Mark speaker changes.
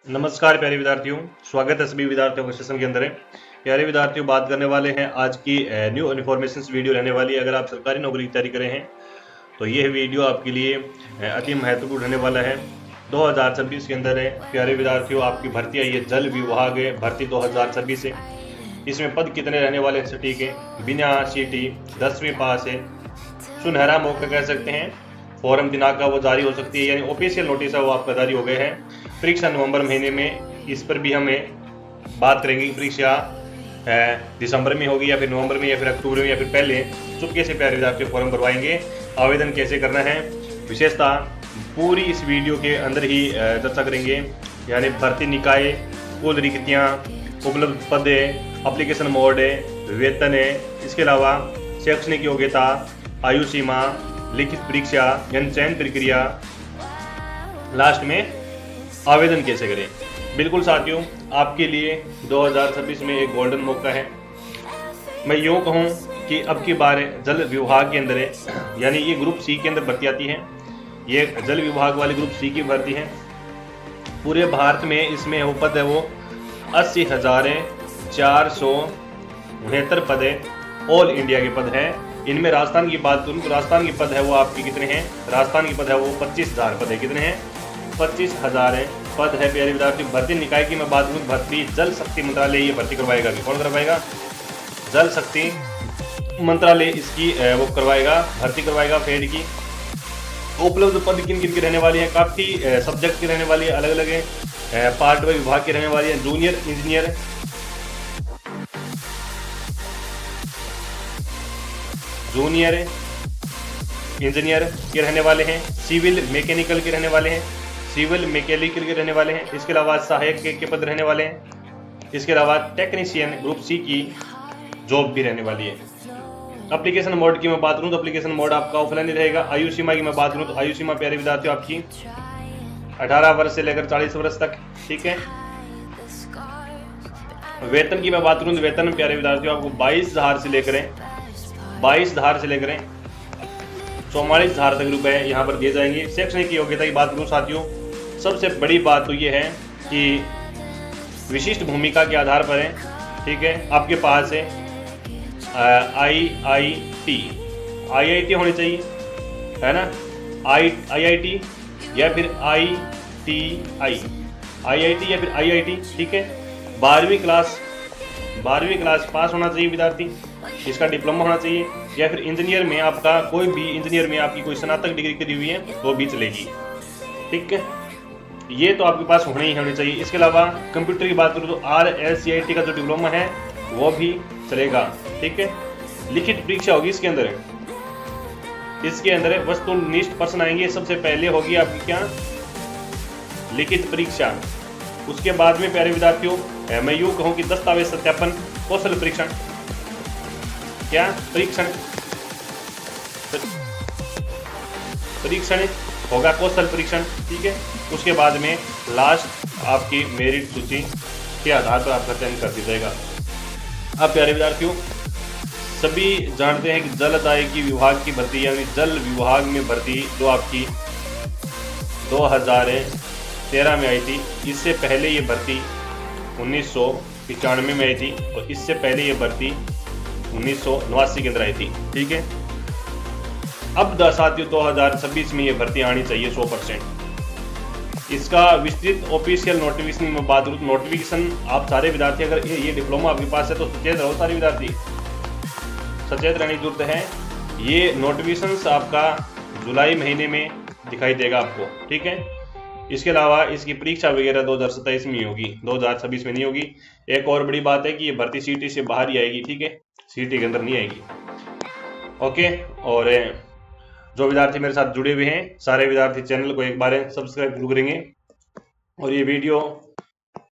Speaker 1: नमस्कार प्यारे विद्यार्थियों, स्वागत है सभी विद्यार्थियों को सेशन के अंदर है। प्यारे विद्यार्थियों, बात करने वाले हैं आज की न्यू इन्फॉर्मेशन वीडियो रहने वाली है। अगर आप सरकारी नौकरी की तैयारी कर रहे हैं तो यह वीडियो आपके लिए अति महत्वपूर्ण रहने वाला है। 2026 के अंदर है प्यारे विद्यार्थियों, आपकी भर्ती आई है जल विभाग है, भर्ती 2026 है। इसमें पद कितने रहने वाले हैं सटीक है, बिना सीटी 10वीं पास है, सुनहरा मौका कह सकते हैं। फॉर्म दिनांक का वो जारी हो सकती है, यानी ऑफिशियल नोटिस है वो आपका जारी हो गए हैं। परीक्षा नवंबर महीने में, इस पर भी हमें बात करेंगे। परीक्षा दिसंबर में होगी या फिर नवंबर में या फिर अक्टूबर में या फिर पहले। चुपके से प्यारे विद्यार्थी फॉर्म भरवाएंगे। आवेदन कैसे करना है विशेषता पूरी इस वीडियो के अंदर ही चर्चा करेंगे, यानी भर्ती निकाय, कुल रिक्तियाँ, उपलब्ध पद है, एप्लीकेशन मोड है, वेतन है, इसके अलावा शैक्षणिक योग्यता, आयु सीमा, लिखित परीक्षा यानी चयन प्रक्रिया, लास्ट में आवेदन कैसे करें। बिल्कुल साथियों, आपके लिए 2026 में एक गोल्डन मौका है। मैं यूँ कहूँ कि अब की बार जल विभाग के अंदर है, यानी ये ग्रुप सी के अंदर भर्ती आती है। ये जल विभाग वाले ग्रुप सी की भर्ती है। पूरे भारत में इसमें वो पद है वो 80,469 पद है, ऑल इंडिया के पद है। इनमें राजस्थान की बात करूँ तो राजस्थान के पद है वो आपके कितने हैं, राजस्थान के पद है वो 25,000 पद है। कितने हैं? 25,000 पद है प्यारे विद्यार्थी। भर्ती निकाय की मैं बात करूँ, भर्ती जल शक्ति मंत्रालय ये भर्ती करवाएगा। कौन करवाएगा? जल शक्ति मंत्रालय इसकी वो करवाएगा, भर्ती करवाएगा फेड की। उपलब्ध पद किन किन की रहने वाली है, काफ़ी सब्जेक्ट की रहने वाली है, अलग अलग है, पार्ट वाइज विभाग की रहने वाली है। जूनियर इंजीनियर के रहने वाले हैं, सिविल मैकेनिकल के रहने वाले हैं, सिविल मैकेनिकल के रहने वाले हैं। इसके अलावा सहायक के पद रहने वाले हैं। इसके अलावा टेक्नीशियन ग्रुप सी की जॉब भी रहने वाली है। एप्लीकेशन मोड की मैं बात करूं तो एप्लीकेशन मोड आपका ऑफलाइन ही रहेगा। आयु सीमा की मैं बात करूं तो आयु सीमा प्यारे विद्यार्थियों आपकी 18 वर्ष से लेकर 40 वर्ष तक। ठीक है। वेतन की मैं बात करूं तो वेतन प्यारे विद्यार्थियों आपको 22,000 से लेकर 44,000 तक रुपए यहाँ पर दिए जाएंगे। शैक्षणिक योग्यता की बात करूँ साथियों, सबसे बड़ी बात तो ये है कि विशिष्ट भूमिका के आधार पर है। ठीक है, आपके पास है IIT होनी चाहिए, है ना, IIT या फिर IIT। ठीक है, 12वीं क्लास पास होना चाहिए विद्यार्थी, इसका डिप्लोमा होना चाहिए, या फिर इंजीनियर में आपका कोई भी इंजीनियर में आपकी कोई स्नातक डिग्री करी हुई है तो भी चलेगी। ठीक है, ये तो आपके पास होनी चाहिए। इसके अलावा कंप्यूटर की बात करूँ तो RSCIT का जो डिप्लोमा है वो भी चलेगा। ठीक है, लिखित परीक्षा होगी इसके अंदर वस्तुनिष्ठ प्रश्न आएंगे। सबसे पहले होगी आपकी क्या, लिखित परीक्षा। उसके बाद में प्यारे विद्यार्थियों मैं यूँ कहूँ कि दस्तावेज सत्यापन, कौशल परीक्षण, परीक्षण होगा, कौशल परीक्षण। ठीक है, उसके बाद में लास्ट आपकी मेरिट सूची के आधार पर आपका चयन कर दिया जाएगा। अब प्यारे विद्यार्थियों, सभी जानते हैं कि जलदायिकी विभाग की भर्ती यानी जल विभाग में भर्ती जो आपकी 2013 में आई थी, इससे पहले ये भर्ती 1995 में आई थी, और इससे पहले ये भर्ती 1989 के अंदर आई थी। ठीक है, अब साथियों 2026 में ये भर्ती आनी चाहिए 100%। इसका विस्तृत ऑफिशियल नोटिफिकेशन में बात करूँ तो नोटिफिकेशन आप सारे विद्यार्थी, अगर ये डिप्लोमा आपके पास है तो सचेत रहो, सारे विद्यार्थी सचेत रहने की जरूरत है। ये नोटिफिकेशन आपका जुलाई महीने में दिखाई देगा आपको। ठीक है, इसके अलावा इसकी परीक्षा वगैरह 2027 में होगी, 2026 में नहीं होगी। एक और बड़ी बात है कि ये भर्ती सीटी से बाहर ही आएगी। ठीक है, सीटी के अंदर नहीं आएगी। ओके, और जो विद्यार्थी मेरे साथ जुड़े हुए हैं सारे विद्यार्थी चैनल को एक बार सब्सक्राइब जरूर करेंगे, और ये वीडियो